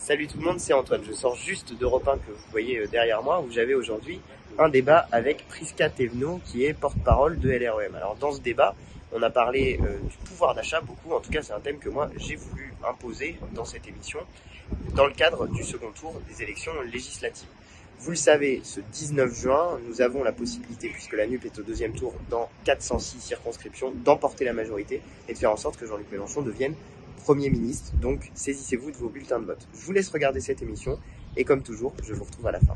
Salut tout le monde, c'est Antoine. Je sors juste d'Europe 1 que vous voyez derrière moi, où j'avais aujourd'hui un débat avec Prisca Thévenot, qui est porte-parole de LREM. Alors dans ce débat, on a parlé du pouvoir d'achat beaucoup, en tout cas c'est un thème que moi j'ai voulu imposer dans cette émission, dans le cadre du second tour des élections législatives. Vous le savez, ce 19 juin, nous avons la possibilité, puisque la NUP est au deuxième tour dans 406 circonscriptions, d'emporter la majorité et de faire en sorte que Jean-Luc Mélenchon devienne Premier ministre. Donc saisissez-vous de vos bulletins de vote. Je vous laisse regarder cette émission et comme toujours, je vous retrouve à la fin.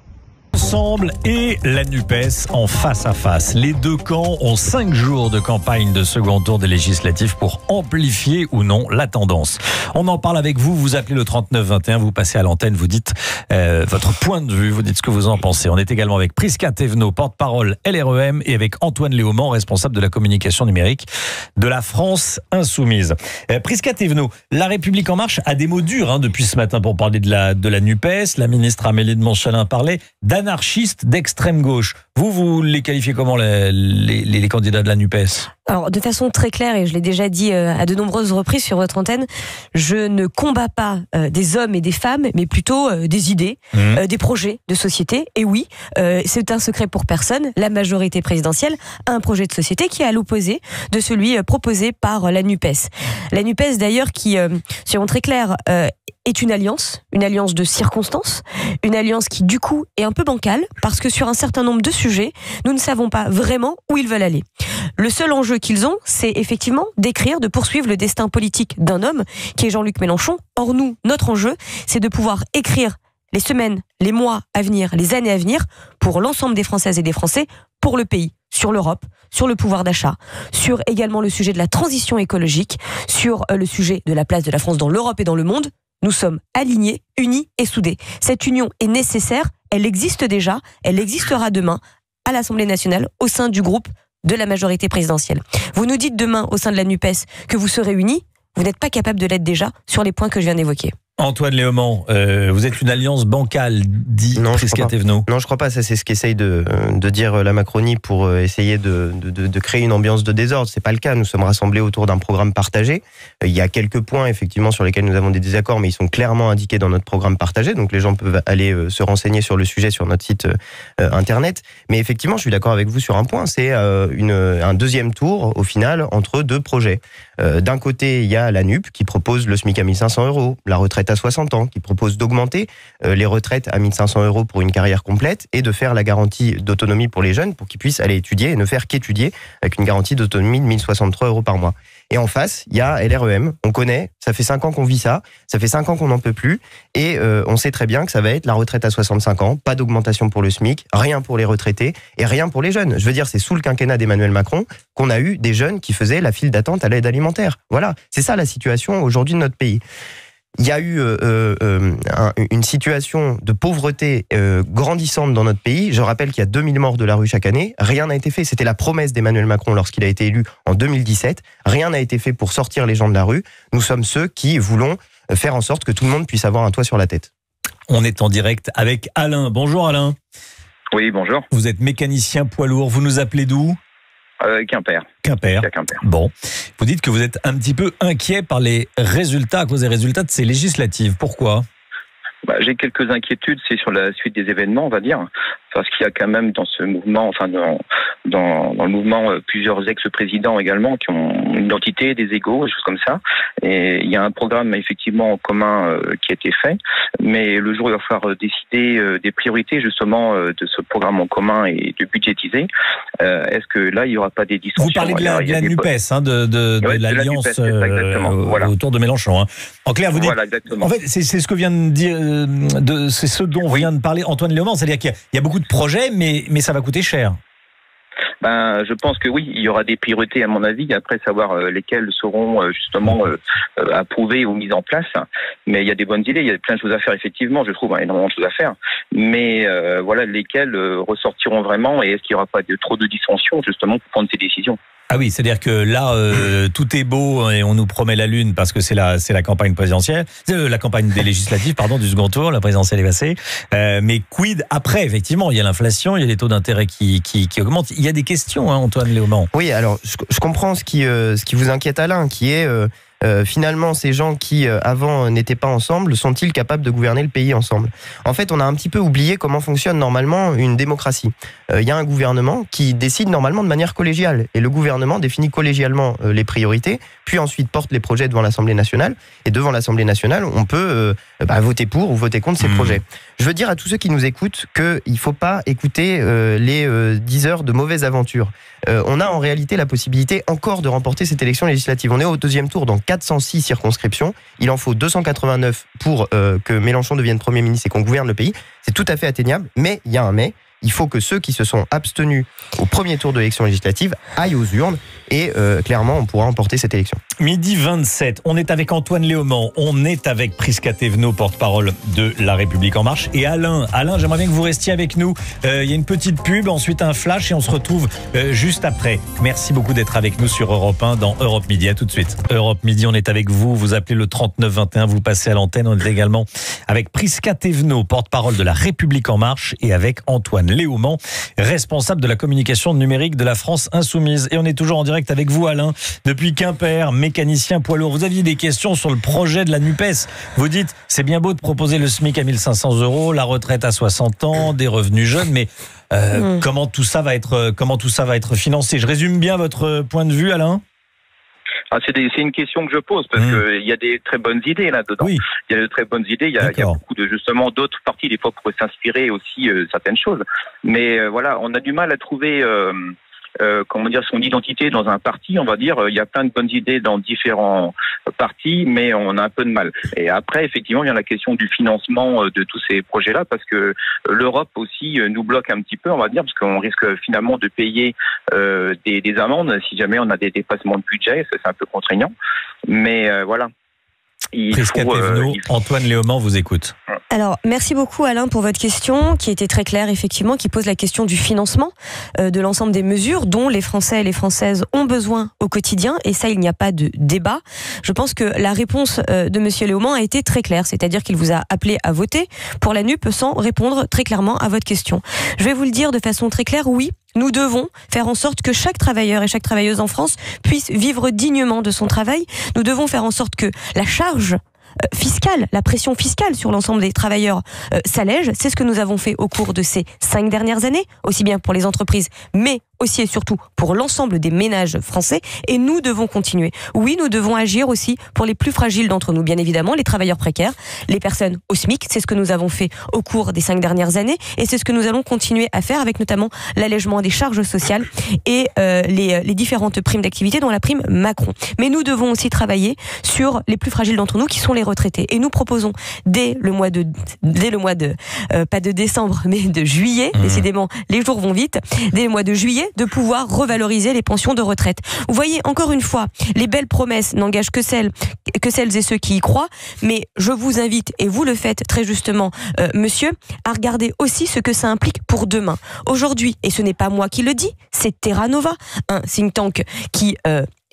Ensemble et la NUPES en face à face. Les deux camps ont 5 jours de campagne de second tour des législatives pour amplifier ou non la tendance. On en parle avec vous, vous appelez le 3921, vous passez à l'antenne, vous dites votre point de vue, vous dites ce que vous en pensez. On est également avec Prisca Thévenot, porte-parole LREM, et avec Antoine Léaumont, responsable de la communication numérique de la France Insoumise. Prisca Thévenot, La République En Marche a des mots durs depuis ce matin pour parler de la NUPES. La ministre Amélie de Montchalin parlait d'anarchistes d'extrême gauche. Vous les qualifiez comment les candidats de la NUPES ? Alors, de façon très claire, et je l'ai déjà dit à de nombreuses reprises sur votre antenne, je ne combats pas des hommes et des femmes, mais plutôt des idées, des projets de société. Et oui, c'est un secret pour personne, la majorité présidentielle a un projet de société qui est à l'opposé de celui proposé par la NUPES. La NUPES, d'ailleurs, qui, soyons très clairs, est une alliance de circonstances, une alliance qui, du coup, est un peu bancale, parce que sur un certain nombre de sujets, nous ne savons pas vraiment où ils veulent aller. Le seul enjeu qu'ils ont, c'est effectivement d'écrire, de poursuivre le destin politique d'un homme, qui est Jean-Luc Mélenchon. Or, nous, notre enjeu, c'est de pouvoir écrire les semaines, les mois à venir, les années à venir, pour l'ensemble des Françaises et des Français, pour le pays, sur l'Europe, sur le pouvoir d'achat, sur également le sujet de la transition écologique, sur le sujet de la place de la France dans l'Europe et dans le monde. Nous sommes alignés, unis et soudés. Cette union est nécessaire, elle existe déjà, elle existera demain à l'Assemblée nationale, au sein du groupe de la majorité présidentielle. Vous nous dites demain, au sein de la NUPES, que vous serez unis, vous n'êtes pas capable de l'être déjà sur les points que je viens d'évoquer. Antoine Léaumont, vous êtes une alliance bancale, dit Prisca Thévenot. Non, je crois pas. Ça, c'est ce qu'essaye de dire la Macronie pour essayer de créer une ambiance de désordre. C'est pas le cas. Nous sommes rassemblés autour d'un programme partagé. Il y a quelques points, effectivement, sur lesquels nous avons des désaccords, mais ils sont clairement indiqués dans notre programme partagé. Donc, les gens peuvent aller se renseigner sur le sujet sur notre site internet. Mais effectivement, je suis d'accord avec vous sur un point. C'est un deuxième tour, au final, entre deux projets. D'un côté, il y a la NUP qui propose le SMIC à 1 500 €, la retraite à 60 ans, qui propose d'augmenter les retraites à 1 500 € pour une carrière complète et de faire la garantie d'autonomie pour les jeunes pour qu'ils puissent aller étudier et ne faire qu'étudier avec une garantie d'autonomie de 1 063 € par mois. Et en face, il y a LREM, on connaît, ça fait 5 ans qu'on vit ça fait 5 ans qu'on n'en peut plus, et on sait très bien que ça va être la retraite à 65 ans, pas d'augmentation pour le SMIC, rien pour les retraités, et rien pour les jeunes. Je veux dire, c'est sous le quinquennat d'Emmanuel Macron qu'on a eu des jeunes qui faisaient la file d'attente à l'aide alimentaire. Voilà, c'est ça la situation aujourd'hui de notre pays. Il y a eu une situation de pauvreté grandissante dans notre pays. Je rappelle qu'il y a 2000 morts de la rue chaque année. Rien n'a été fait. C'était la promesse d'Emmanuel Macron lorsqu'il a été élu en 2017. Rien n'a été fait pour sortir les gens de la rue. Nous sommes ceux qui voulons faire en sorte que tout le monde puisse avoir un toit sur la tête. On est en direct avec Alain. Bonjour Alain. Oui, bonjour. Vous êtes mécanicien poids lourd. Vous nous appelez d'où ? Quimper. Quimper. Bon. Vous dites que vous êtes un petit peu inquiet par les résultats, à cause des résultats de ces législatives. Pourquoi ? J'ai quelques inquiétudes, c'est sur la suite des événements, on va dire. Parce qu'il y a quand même dans ce mouvement, enfin dans le mouvement, plusieurs ex-présidents également qui ont une identité, des égos, des choses comme ça. Et il y a un programme effectivement en commun qui a été fait. Mais le jour où il va falloir décider des priorités justement de ce programme en commun et de budgétiser, est-ce que là il n'y aura pas des dissensions ? Vous parlez de la NUPES, de l'alliance autour de Mélenchon. En clair, vous dites. Voilà, exactement. En fait, c'est ce que vient de dire, c'est ce dont vient de parler Antoine Léaumont, c'est-à-dire qu'il y a beaucoup de projets, mais ça va coûter cher. Je pense que oui, il y aura des priorités à mon avis, après savoir lesquelles seront justement approuvées ou mises en place. Mais il y a des bonnes idées, il y a plein de choses à faire effectivement, je trouve, énormément de choses à faire. Mais voilà, lesquelles ressortiront vraiment et est-ce qu'il n'y aura pas trop de dissensions justement pour prendre ces décisions ? Ah oui, c'est-à-dire que là, tout est beau et on nous promet la lune parce que c'est la campagne présidentielle, la campagne des législatives, du second tour, la présidentielle est passée. Mais quid après, effectivement, il y a l'inflation, il y a les taux d'intérêt qui augmentent. Il y a des questions, Antoine Léaumont. Oui, alors je comprends ce qui vous inquiète, Alain, qui est finalement, ces gens qui avant n'étaient pas ensemble, sont-ils capables de gouverner le pays ensemble? En fait, on a un petit peu oublié comment fonctionne normalement une démocratie. Il y a un gouvernement qui décide normalement de manière collégiale, et le gouvernement définit collégialement les priorités, puis ensuite porte les projets devant l'Assemblée nationale, et devant l'Assemblée nationale, on peut voter pour ou voter contre ces projets. Je veux dire à tous ceux qui nous écoutent qu'il ne faut pas écouter les 10 heures de mauvaise aventure. On a en réalité la possibilité encore de remporter cette élection législative. On est au deuxième tour dans 406 circonscriptions. Il en faut 289 pour que Mélenchon devienne Premier ministre et qu'on gouverne le pays. C'est tout à fait atteignable, mais il y a un mais. Il faut que ceux qui se sont abstenus au premier tour de l'élection législative aillent aux urnes et clairement on pourra emporter cette élection. Midi 27, on est avec Antoine Léaumont, on est avec Prisca Thévenot, porte-parole de La République En Marche, et Alain, j'aimerais bien que vous restiez avec nous. Il y a une petite pub, ensuite un flash et on se retrouve juste après. Merci beaucoup d'être avec nous sur Europe 1 dans Europe Midi. À tout de suite. Europe Midi, on est avec vous, vous appelez le 3921, vous passez à l'antenne. On est également avec Prisca Thévenot, porte-parole de La République En Marche, et avec Antoine Léaumont, responsable de la communication numérique de la France Insoumise. Et on est toujours en direct avec vous, Alain, depuis Quimper, mécanicien poids lourd. Vous aviez des questions sur le projet de la NUPES. Vous dites, c'est bien beau de proposer le SMIC à 1 500 €, la retraite à 60 ans, des revenus jeunes, mais comment tout ça va être financé? Je résume bien votre point de vue, Alain? C'est une question que je pose parce qu'il y a des très bonnes idées là-dedans. Oui. Il y a de très bonnes idées. Il y a beaucoup de justement d'autres partis des fois pourraient s'inspirer aussi certaines choses. Mais voilà, on a du mal à trouver son identité dans un parti, on va dire. Il y a plein de bonnes idées dans différents partis, mais on a un peu de mal. Et après, effectivement, il y a la question du financement de tous ces projets-là, parce que l'Europe aussi nous bloque un petit peu, on va dire, parce qu'on risque finalement de payer des amendes si jamais on a des dépassements de budget. Ça, c'est un peu contraignant. Mais voilà. Prisca Thévenot, Antoine Léaumont vous écoute. Alors, merci beaucoup Alain pour votre question, qui était très claire effectivement, qui pose la question du financement de l'ensemble des mesures dont les Français et les Françaises ont besoin au quotidien, et ça, il n'y a pas de débat. Je pense que la réponse de monsieur Léaumont a été très claire, c'est-à-dire qu'il vous a appelé à voter pour la NUP sans répondre très clairement à votre question. Je vais vous le dire de façon très claire, oui, nous devons faire en sorte que chaque travailleur et chaque travailleuse en France puisse vivre dignement de son travail. Nous devons faire en sorte que la charge fiscale, la pression fiscale sur l'ensemble des travailleurs s'allège. C'est ce que nous avons fait au cours de ces 5 dernières années, aussi bien pour les entreprises, mais aussi et surtout pour l'ensemble des ménages français, et nous devons continuer. Oui, nous devons agir aussi pour les plus fragiles d'entre nous, bien évidemment, les travailleurs précaires, les personnes au SMIC. C'est ce que nous avons fait au cours des 5 dernières années, et c'est ce que nous allons continuer à faire avec notamment l'allègement des charges sociales et les différentes primes d'activité, dont la prime Macron. Mais nous devons aussi travailler sur les plus fragiles d'entre nous, qui sont les retraités. Et nous proposons dès le mois de pas de décembre, mais de juillet, décidément, les jours vont vite, dès le mois de juillet, de pouvoir revaloriser les pensions de retraite. Vous voyez, encore une fois, les belles promesses n'engagent que celles et ceux qui y croient, mais je vous invite, et vous le faites très justement, monsieur, à regarder aussi ce que ça implique pour demain. Aujourd'hui, et ce n'est pas moi qui le dis, c'est Terra Nova, un think tank qui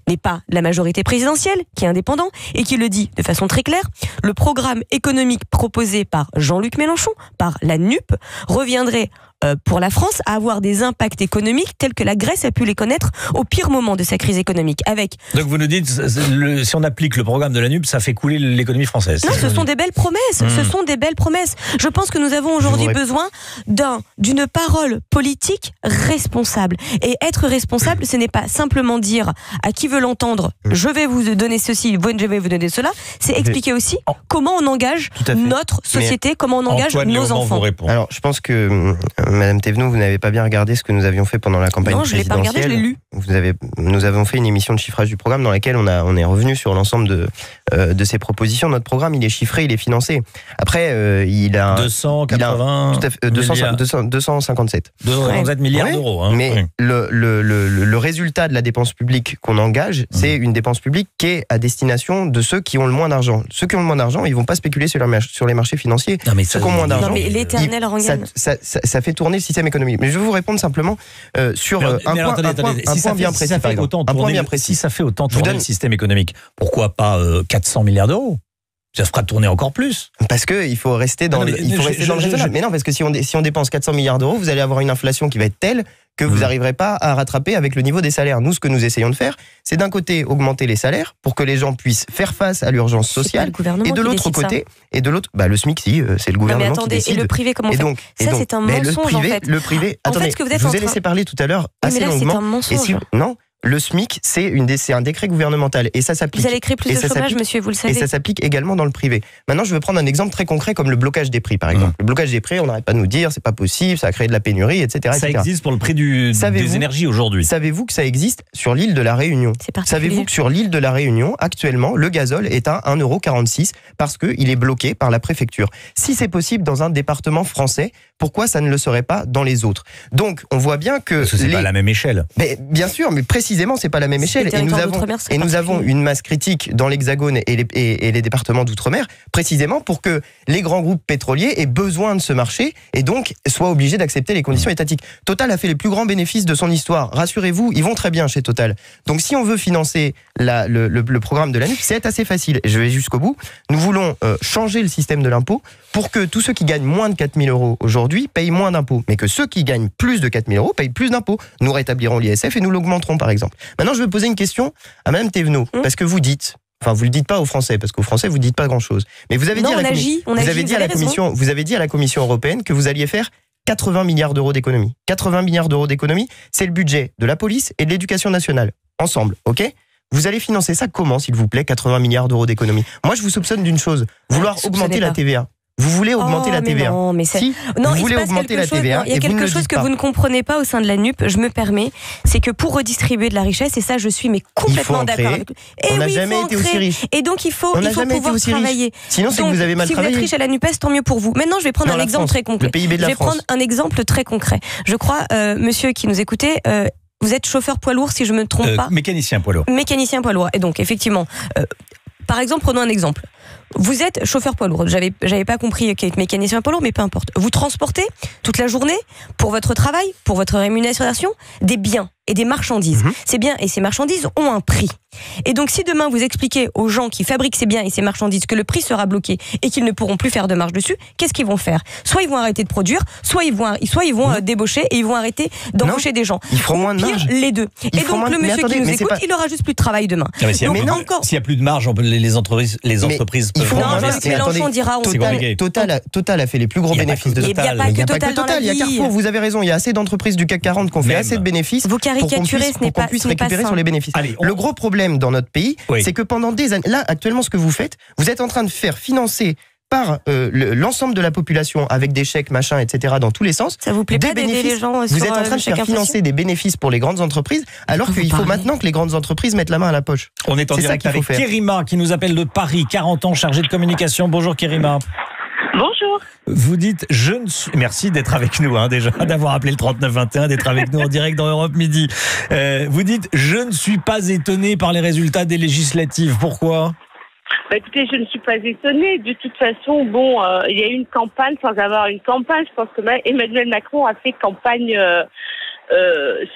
n'est pas la majorité présidentielle, qui est indépendant, et qui le dit de façon très claire, le programme économique proposé par Jean-Luc Mélenchon, par la NUP, reviendrait pour la France à avoir des impacts économiques tels que la Grèce a pu les connaître au pire moment de sa crise économique. Donc vous nous dites, si on applique le programme de la NUP, ça fait couler l'économie française. Non, ce sont des belles promesses. Ce sont des belles promesses. Je pense que nous avons aujourd'hui besoin d'une parole politique responsable. Et être responsable, ce n'est pas simplement dire à qui veut l'entendre, je vais vous donner ceci, je vais vous donner cela. C'est expliquer aussi comment on engage notre société, comment on engage nos enfants. Alors, je pense que Madame Thévenot, vous n'avez pas bien regardé ce que nous avions fait pendant la campagne présidentielle. Non, je l'ai pas regardé, je l'ai lu. Nous avons fait une émission de chiffrage du programme dans laquelle on est revenu sur l'ensemble de ces propositions. Notre programme, il est chiffré, il est financé. Après, il a 257 milliards d'euros. Hein. Mais le résultat de la dépense publique qu'on engage, c'est une dépense publique qui est à destination de ceux qui ont le moins d'argent. Ceux qui ont le moins d'argent, ils vont pas spéculer sur les marchés financiers. Non, mais ceux qui ont moins d'argent, l'éternel rengaine. Ça fait tourner le système économique. Mais je vais vous répondre simplement sur un point bien précis. Si ça fait autant tourner le système économique, pourquoi pas 400 milliards d'euros? Ça fera tourner encore plus. Parce que il faut rester dans le raisonnable. Mais non, parce que si on dépense 400 milliards d'euros, vous allez avoir une inflation qui va être telle que vous n'arriverez pas à rattraper avec le niveau des salaires. Nous, ce que nous essayons de faire, c'est d'un côté augmenter les salaires pour que les gens puissent faire face à l'urgence sociale, et de l'autre côté, le SMIC, si, c'est le gouvernement qui décide. Et le privé, comment on fait ça, c'est un mensonge, en fait. Le privé, attendez, je vous ai laissé parler tout à l'heure assez longuement. C'est un mensonge. Non. Le SMIC, c'est un décret gouvernemental et ça s'applique. Vous allez créer plus de chômage, monsieur, vous le savez. Et ça s'applique également dans le privé. Maintenant, je vais prendre un exemple très concret comme le blocage des prix, par exemple. Le blocage des prix, on n'arrête pas de nous dire, c'est pas possible, ça a créé de la pénurie, etc. Ça existe pour le prix des énergies aujourd'hui. Savez-vous que ça existe sur l'île de la Réunion? Savez-vous que sur l'île de la Réunion, actuellement, le gazole est à 1,46 € parce qu'il est bloqué par la préfecture. Si c'est possible dans un département français, pourquoi ça ne le serait pas dans les autres? Donc, on voit bien que... Parce que c'est pas la même échelle. Mais, bien sûr, mais précisément, c'est pas la même échelle. Et nous avons une masse critique dans l'Hexagone et les départements d'outre-mer, précisément pour que les grands groupes pétroliers aient besoin de ce marché et donc soient obligés d'accepter les conditions étatiques. Total a fait les plus grands bénéfices de son histoire. Rassurez-vous, ils vont très bien chez Total. Donc si on veut financer le programme de l'ANUP, c'est assez facile. Et je vais jusqu'au bout. Nous voulons changer le système de l'impôt pour que tous ceux qui gagnent moins de 4 000 € aujourd'hui payent moins d'impôts, mais que ceux qui gagnent plus de 4 000 € payent plus d'impôts. Nous rétablirons l'ISF et nous l'augmenterons, par exemple. Maintenant, je vais poser une question à Mme Thévenot, parce que vous dites, enfin, vous le dites pas aux Français, parce qu'aux Français, vous dites pas grand-chose. Mais vous avez dit à la Commission européenne que vous alliez faire 80 milliards d'euros d'économies. 80 milliards d'euros d'économies, c'est le budget de la police et de l'éducation nationale. Ensemble, ok ? Vous allez financer ça comment, s'il vous plaît, 80 milliards d'euros d'économies? Moi, je vous soupçonne d'une chose, vouloir augmenter la TVA. Vous voulez augmenter la TVA? Non, mais c'est... Si, non, vous voulez augmenter la TVA. Il y a quelque chose que vous ne comprenez pas au sein de la NUP, je me permets, c'est que pour redistribuer de la richesse, et ça je suis complètement d'accord avec vous. On n'a jamais été aussi riche. Et donc il faut pouvoir travailler. Sinon, c'est que vous avez mal travaillé. Si vous êtes riche à la NUPES, tant mieux pour vous. Maintenant, je vais prendre un exemple très concret. Le PIB de la France. Je vais prendre un exemple très concret. Je crois, monsieur qui nous écoutait, vous êtes chauffeur poids lourd, si je ne me trompe pas. Mécanicien poids lourd. Mécanicien poids lourd. Et donc, effectivement, par exemple, prenons un exemple. Vous êtes chauffeur poids lourd. J'avais pas compris qu'être mécanicien poids lourd, mais peu importe. Vous transportez toute la journée, pour votre travail, pour votre rémunération, des biens et des marchandises. Ces biens et ces marchandises ont un prix. Et donc, si demain vous expliquez aux gens qui fabriquent ces biens et ces marchandises que le prix sera bloqué et qu'ils ne pourront plus faire de marge dessus, qu'est-ce qu'ils vont faire? Soit ils vont arrêter de produire, soit ils vont débaucher et ils vont arrêter d'embaucher des gens. Ils feront moins de marge. Les deux. Et donc, le monsieur qui nous écoute, il aura juste plus de travail demain. S'il n'y a plus de marge, les entreprises peuvent investir. Mélenchon dira Total a fait les plus gros bénéfices de Total. Il n'y a pas que Total. Il y a Carrefour, vous avez raison, il y a assez d'entreprises du CAC 40 qui ont fait assez de bénéfices. Vous caricaturez, ce n'est pas pour qu'on puisse récupérer sur les bénéfices. Le gros problème dans notre pays, c'est que pendant des années, là actuellement ce que vous faites, vous êtes en train de faire financer par l'ensemble de la population avec des chèques, machin, etc. dans tous les sens. Ça vous plaît pas d'aider les gens? Vous êtes en train de faire financer des bénéfices pour les grandes entreprises, alors qu'il faut maintenant que les grandes entreprises mettent la main à la poche. On est en direct avec Kérima qui nous appelle de Paris, 40 ans, chargée de communication. Bonjour Kérima. Bonjour. Vous dites, merci d'être avec nous, déjà, d'avoir appelé le 3921, d'être avec nous en direct dans Europe Midi. Vous dites, je ne suis pas étonné par les résultats des législatives. Pourquoi? Écoutez, je ne suis pas étonnée. De toute façon, il y a eu une campagne sans avoir une campagne. Je pense que Emmanuel Macron a fait campagne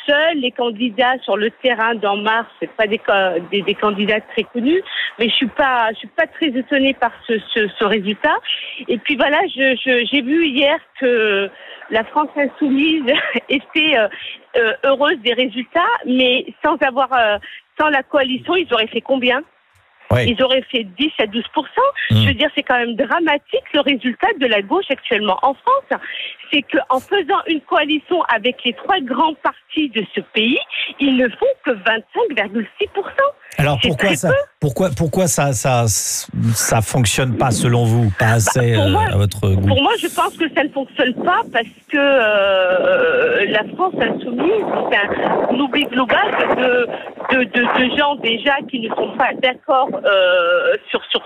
seul. Les candidats sur le terrain d'En Marche, c'est pas des candidats très connus. Mais je suis pas très étonnée par ce résultat. Et puis voilà, j'ai vu hier que la France insoumise était heureuse des résultats, mais sans la coalition, ils auraient fait combien? Ils auraient fait 10 à 12%. Je veux dire, c'est quand même dramatique le résultat de la gauche actuellement en France. C'est qu'en faisant une coalition avec les trois grands partis de ce pays, ils ne font que 25,6%. Alors pourquoi ça fonctionne pas selon vous, pas assez à votre goût? Pour moi, je pense que ça ne fonctionne pas parce que la France insoumise, c'est un oubli global de gens déjà qui ne sont pas d'accord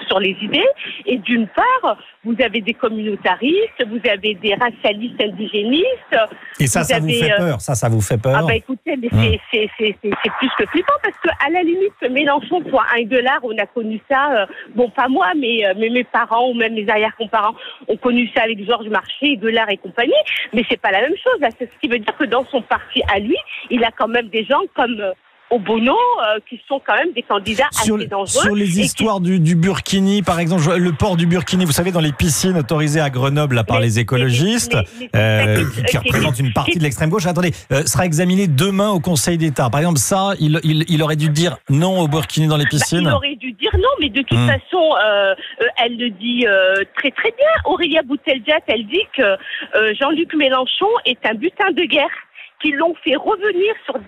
sur les idées. Et d'une part, vous avez des communautaristes, vous avez des racialistes indigénistes. Et ça vous fait peur? Ça vous fait peur? Écoutez, mais c'est plus que flippant parce que à la limite, Mélenchon soit un gueulard, on a connu ça. Pas moi, mais mes parents ou même mes arrière-grands-parents ont connu ça avec Georges Marchais, Gueulard et compagnie. Mais c'est pas la même chose. Là, c'est ce qui veut dire que dans son parti à lui, il a quand même des gens comme Bono, qui sont quand même des candidats assez dangereux. Sur les histoires du burkini, par exemple, le port du burkini, vous savez, dans les piscines autorisées à Grenoble là, par les écologistes, qui représentent une partie de l'extrême gauche, attendez, sera examiné demain au Conseil d'État. Par exemple, ça, il aurait dû dire non au burkini dans les piscines. Il aurait dû dire non, mais de toute façon, elle le dit très très bien. Aurélia Bouteldiat, elle dit que Jean-Luc Mélenchon est un butin de guerre, qui l'ont fait revenir sur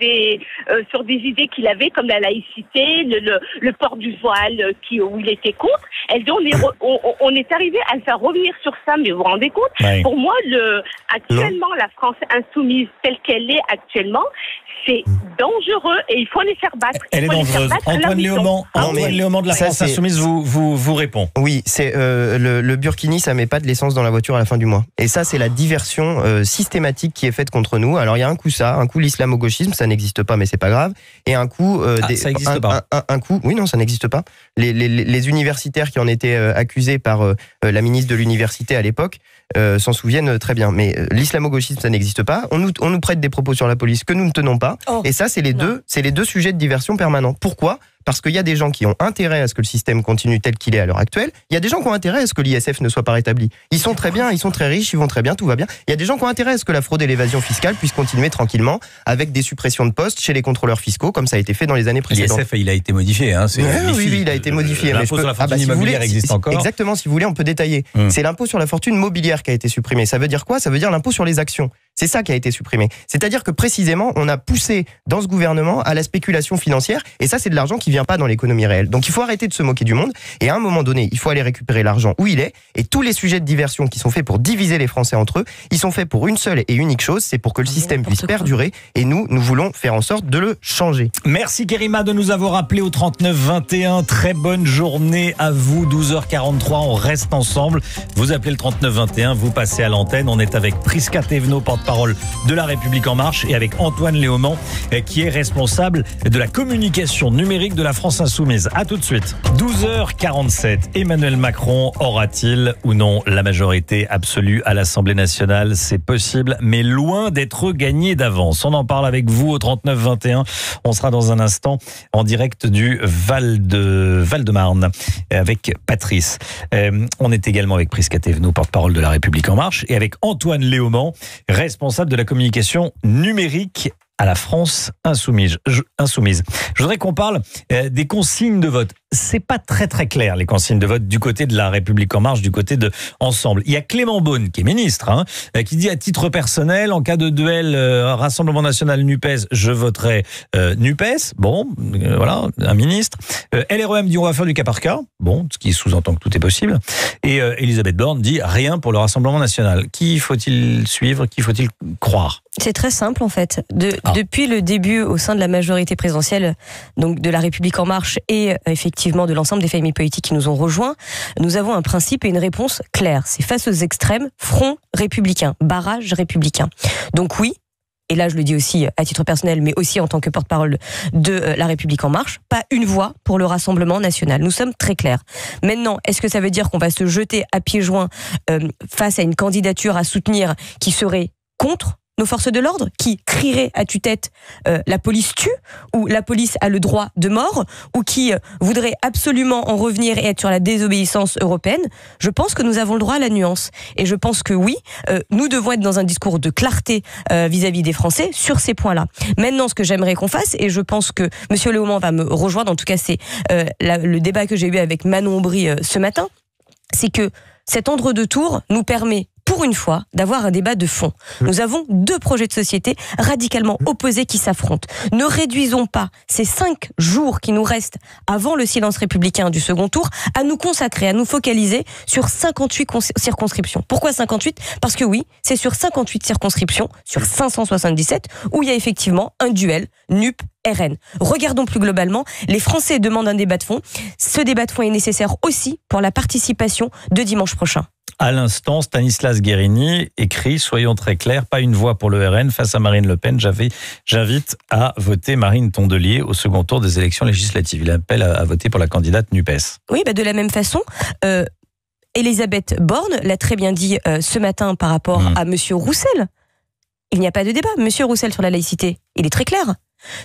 des idées qu'il avait, comme la laïcité, le port du voile, où il était contre. Elle dit on est arrivé à le faire revenir sur ça, mais vous vous rendez compte? Pour moi, actuellement, la France insoumise telle qu'elle est actuellement, c'est dangereux et il faut les faire battre. Elle est dangereuse. Antoine Léaumont de la France insoumise vous répond. Oui, c'est le burkini, ça met pas de l'essence dans la voiture à la fin du mois. Et ça, c'est la diversion systématique qui est faite contre nous. Alors il y a un coup un coup l'islamo-gauchisme, ça n'existe pas, mais c'est pas grave. Et un coup, ça n'existe pas. Un coup, oui, non, ça n'existe pas. Les universitaires qui en étaient accusés par la ministre de l'université à l'époque s'en souviennent très bien. Mais l'islamo-gauchisme, ça n'existe pas. On nous prête des propos sur la police que nous ne tenons pas. Et ça, c'est les deux sujets de diversion permanents. Pourquoi ? Parce qu'il y a des gens qui ont intérêt à ce que le système continue tel qu'il est à l'heure actuelle. Il y a des gens qui ont intérêt à ce que l'ISF ne soit pas rétabli. Ils sont très bien, ils sont très riches, ils vont très bien, tout va bien. Il y a des gens qui ont intérêt à ce que la fraude et l'évasion fiscale puissent continuer tranquillement avec des suppressions de postes chez les contrôleurs fiscaux, comme ça a été fait dans les années précédentes. L'ISF, il a été modifié. Hein, oui, il a été modifié. L'impôt sur la fortune immobilière existe encore. Exactement, si vous voulez, on peut détailler. C'est l'impôt sur la fortune mobilière qui a été supprimé. Ça veut dire quoi ? Ça veut dire l'impôt sur les actions. C'est ça qui a été supprimé. C'est-à-dire que précisément, on a poussé dans ce gouvernement à la spéculation financière, et ça, c'est de l'argent qui vient pas dans l'économie réelle. Donc il faut arrêter de se moquer du monde, et à un moment donné, il faut aller récupérer l'argent où il est, et tous les sujets de diversion qui sont faits pour diviser les Français entre eux, ils sont faits pour une seule et unique chose, c'est pour que le système puisse perdurer, et nous voulons faire en sorte de le changer. Merci Kérima de nous avoir appelé au 3921. Très bonne journée à vous, 12h43, on reste ensemble. Vous appelez le 3921, vous passez à l'antenne, on est avec Prisca Thévenot, porte-parole de La République En Marche, et avec Antoine Léaumont, qui est responsable de la communication numérique de la France Insoumise. À tout de suite. 12h47. Emmanuel Macron aura-t-il ou non la majorité absolue à l'Assemblée nationale? C'est possible, mais loin d'être gagné d'avance. On en parle avec vous au 3921. On sera dans un instant en direct du Val-de-Marne avec Patrice. On est également avec Prisca Thévenot, porte-parole de La République En Marche, et avec Antoine Léaumont, responsable de la communication numérique à la France Insoumise. Je voudrais qu'on parle des consignes de vote. C'est pas très très clair, les consignes de vote du côté de La République En Marche, du côté de Ensemble. Il y a Clément Beaune, qui est ministre, qui dit à titre personnel, en cas de duel Rassemblement National NUPES, je voterai NUPES. Bon, voilà, un ministre. LREM dit on va faire du cas par cas. Bon, ce qui sous-entend que tout est possible. Et Elisabeth Borne dit rien pour le Rassemblement National. Qui faut-il suivre? Qui faut-il croire? C'est très simple en fait. Depuis le début au sein de la majorité présidentielle, donc de La République En Marche et effectivement de l'ensemble des familles politiques qui nous ont rejoints, nous avons un principe et une réponse claire. C'est face aux extrêmes, front républicain, barrage républicain. Donc oui, et là je le dis aussi à titre personnel, mais aussi en tant que porte-parole de La République En Marche, pas une voix pour le Rassemblement National. Nous sommes très clairs. Maintenant, est-ce que ça veut dire qu'on va se jeter à pieds joints face à une candidature à soutenir qui serait contre nos forces de l'ordre, qui crieraient à tue-tête la police tue, ou la police a le droit de mort, ou qui voudrait absolument en revenir et être sur la désobéissance européenne? Je pense que nous avons le droit à la nuance. Et je pense que oui, nous devons être dans un discours de clarté vis-à-vis des Français sur ces points-là. Maintenant, ce que j'aimerais qu'on fasse, et je pense que M. Léaumont va me rejoindre, en tout cas c'est le débat que j'ai eu avec Manon Aubry ce matin, c'est que cet entre-deux-tours nous permet pour une fois, d'avoir un débat de fond. Nous avons deux projets de société radicalement opposés qui s'affrontent. Ne réduisons pas ces 5 jours qui nous restent avant le silence républicain du second tour à nous consacrer, à nous focaliser sur 58 circonscriptions. Pourquoi 58 ? Parce que oui, c'est sur 58 circonscriptions, sur 577, où il y a effectivement un duel NUP-RN. Regardons plus globalement, les Français demandent un débat de fond. Ce débat de fond est nécessaire aussi pour la participation de dimanche prochain. À l'instant, Stanislas Guérini écrit « Soyons très clairs, pas une voix pour le RN face à Marine Le Pen. J'invite à voter Marine Tondelier au second tour des élections législatives. » Il appelle à voter pour la candidate NUPES. Oui, de la même façon, Elisabeth Borne l'a très bien dit ce matin par rapport à M. Roussel. Il n'y a pas de débat. M. Roussel sur la laïcité, il est très clair.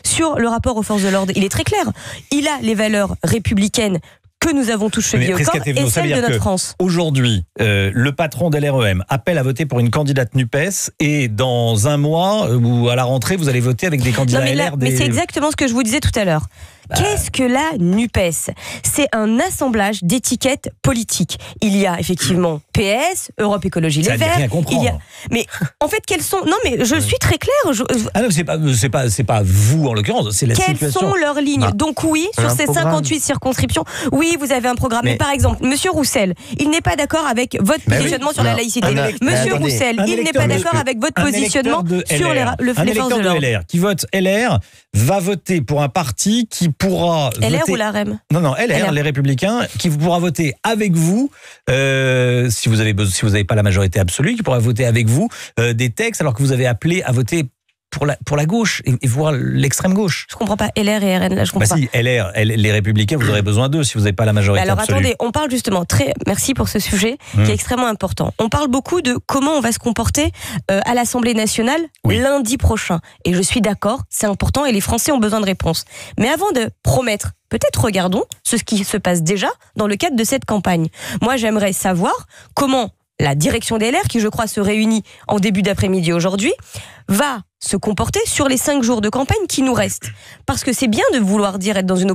sur le rapport aux forces de l'ordre. Il est très clair. Il a les valeurs républicaines que nous avons tous chevillées au corps et celles de notre France. Aujourd'hui, le patron de LREM appelle à voter pour une candidate NUPES et dans un mois ou à la rentrée, vous allez voter avec des candidats LR. Mais c'est exactement ce que je vous disais tout à l'heure. Qu'est-ce que la NUPES? C'est un assemblage d'étiquettes politiques. Il y a effectivement PS, Europe Écologie Les Verts. Mais en fait, quelles sont... Non, mais je suis très claire. Ah non, c'est pas vous en l'occurrence, c'est la situation. Quelles sont leurs lignes? Donc oui, sur ces 58 circonscriptions, oui, vous avez un programme. Mais par exemple, Monsieur Roussel, il n'est pas d'accord avec votre positionnement sur la laïcité. Monsieur Roussel, il n'est pas d'accord avec votre positionnement sur les forces de l'ordre. LR qui vote LR va voter pour un parti qui pourra LR voter... ou la REM? Non, LR, les Républicains, qui pourra voter avec vous, si vous n'avez pas la majorité absolue, qui pourra voter avec vous des textes, alors que vous avez appelé à voter pour la gauche et voire l'extrême gauche. Je comprends pas LR et RN, là je comprends pas. Si, LR, les Républicains, vous aurez besoin d'eux si vous n'avez pas la majorité alors absolue. Attendez, on parle justement, merci pour ce sujet qui est extrêmement important. On parle beaucoup de comment on va se comporter à l'Assemblée nationale lundi prochain. Et je suis d'accord, c'est important et les Français ont besoin de réponses. Mais avant de promettre, peut-être regardons ce qui se passe déjà dans le cadre de cette campagne. Moi j'aimerais savoir comment la direction des LR, qui je crois se réunit en début d'après-midi aujourd'hui, va se comporter sur les 5 jours de campagne qui nous restent. Parce que c'est bien de vouloir dire être dans une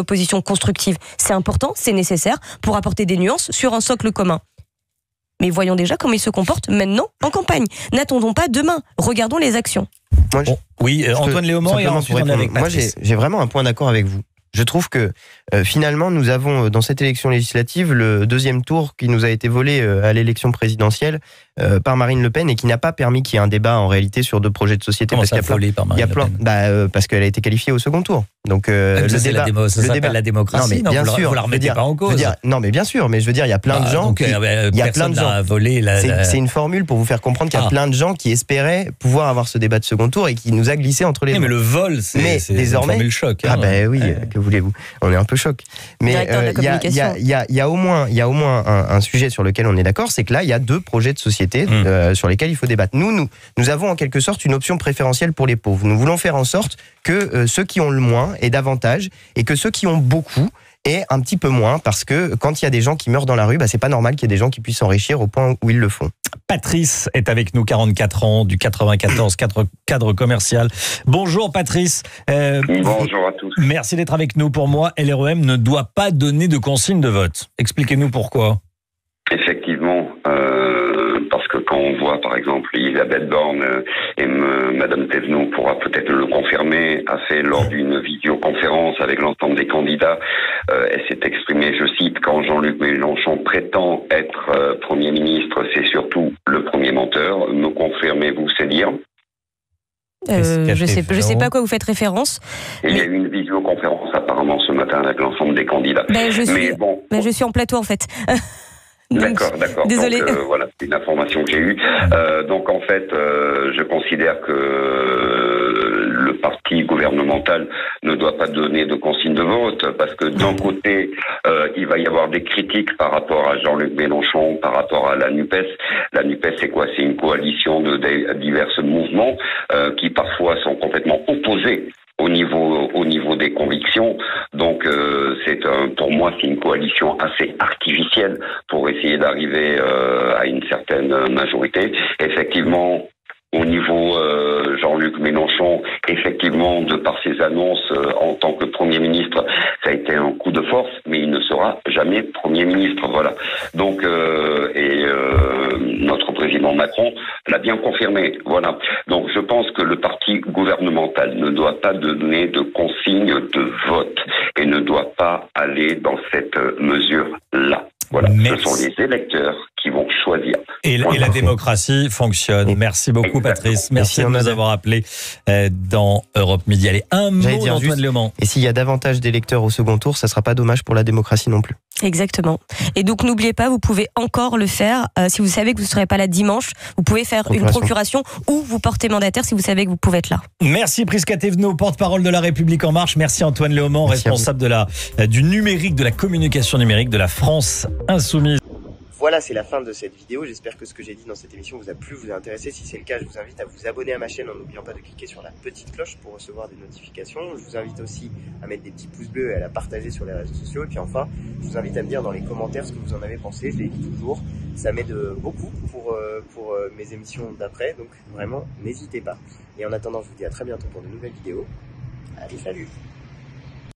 opposition constructive. C'est important, c'est nécessaire pour apporter des nuances sur un socle commun. Mais voyons déjà comment ils se comportent maintenant en campagne. N'attendons pas demain, regardons les actions. Antoine Léaumont et ensuite on est avec Patrice. Moi j'ai vraiment un point d'accord avec vous. Je trouve que finalement, nous avons dans cette élection législative le deuxième tour qui nous a été volé à l'élection présidentielle par Marine Le Pen et qui n'a pas permis qu'il y ait un débat en réalité sur 2 projets de société. Comment ça volé par Marine Le Pen? Parce qu'elle a été qualifiée au second tour. Donc ça s'appelle la démocratie. Non, mais bien sûr, vous la remettez pas en cause. Non, mais bien sûr, mais je veux dire, il y a plein de gens. Il y a plein de gens. C'est une formule pour vous faire comprendre qu'il y a plein de gens qui espéraient pouvoir avoir ce débat de second tour et qui nous a glissé entre les mains. Mais le vol, c'est désormais le choc. Que voulez-vous? On est un peu choc. Mais il y a au moins un sujet sur lequel on est d'accord, c'est que là, il y a 2 projets de société sur lesquels il faut débattre. Nous avons en quelque sorte une option préférentielle pour les pauvres. Nous voulons faire en sorte que ceux qui ont le moins aient davantage et que ceux qui ont beaucoup aient un petit peu moins, parce que quand il y a des gens qui meurent dans la rue, c'est pas normal qu'il y ait des gens qui puissent s'enrichir au point où ils le font. Patrice est avec nous, 44 ans, du 94, cadre commercial. Bonjour Patrice. Bonjour à tous. Merci d'être avec nous. Pour moi, LREM ne doit pas donner de consigne de vote. Expliquez-nous pourquoi. Effectivement, parce que quand on voit par exemple Elisabeth Borne et Madame Thévenot pourra peut-être le confirmer, a fait lors d'une vidéoconférence avec l'ensemble des candidats, elle s'est exprimée, je cite, quand Jean-Luc Mélenchon prétend être Premier ministre, c'est surtout le premier menteur. Me confirmez-vous ces dires? Je sais pas à quoi vous faites référence. Il y a eu une vidéoconférence apparemment ce matin avec l'ensemble des candidats. Je suis en plateau en fait. D'accord. Désolé. Donc, voilà, c'est une information que j'ai eue. Donc en fait, je considère que le parti gouvernemental ne doit pas donner de consigne de vote, parce que d'un côté, il va y avoir des critiques par rapport à Jean-Luc Mélenchon, par rapport à la NUPES. La NUPES, c'est quoi? C'est une coalition de divers mouvements qui parfois sont complètement opposés au niveau des convictions. Donc pour moi c'est une coalition assez artificielle pour essayer d'arriver à une certaine majorité. Effectivement, au niveau Jean-Luc Mélenchon, effectivement, de par ses annonces en tant que Premier ministre, ça a été un coup de force, mais il ne sera jamais Premier ministre. Voilà. Donc, notre président Macron l'a bien confirmé. Voilà. Donc, je pense que le parti gouvernemental ne doit pas donner de consigne de vote et ne doit pas aller dans cette mesure-là. Voilà. Merci. Ce sont les électeurs qui vont choisir. Et la démocratie fonctionne. Merci beaucoup, Patrice. Merci de nous avoir appelés dans Europe Midi. Allez, un mot d'Antoine Léaumont. Et s'il y a davantage d'électeurs au second tour, ça ne sera pas dommage pour la démocratie non plus. Exactement. Et donc, n'oubliez pas, vous pouvez encore le faire. Si vous savez que vous ne serez pas là dimanche, vous pouvez faire une procuration ou vous porter mandataire si vous savez que vous pouvez être là. Merci Prisca Thévenot, porte-parole de La République En Marche. Merci Antoine Léaumont, responsable du numérique, de la communication numérique de la France Insoumise. Voilà, c'est la fin de cette vidéo. J'espère que ce que j'ai dit dans cette émission vous a plu, vous a intéressé. Si c'est le cas, je vous invite à vous abonner à ma chaîne en n'oubliant pas de cliquer sur la petite cloche pour recevoir des notifications. Je vous invite aussi à mettre des petits pouces bleus et à la partager sur les réseaux sociaux. Et puis enfin, je vous invite à me dire dans les commentaires ce que vous en avez pensé. Je les lis toujours. Ça m'aide beaucoup pour mes émissions d'après. Donc vraiment, n'hésitez pas. Et en attendant, je vous dis à très bientôt pour de nouvelles vidéos. Allez, salut!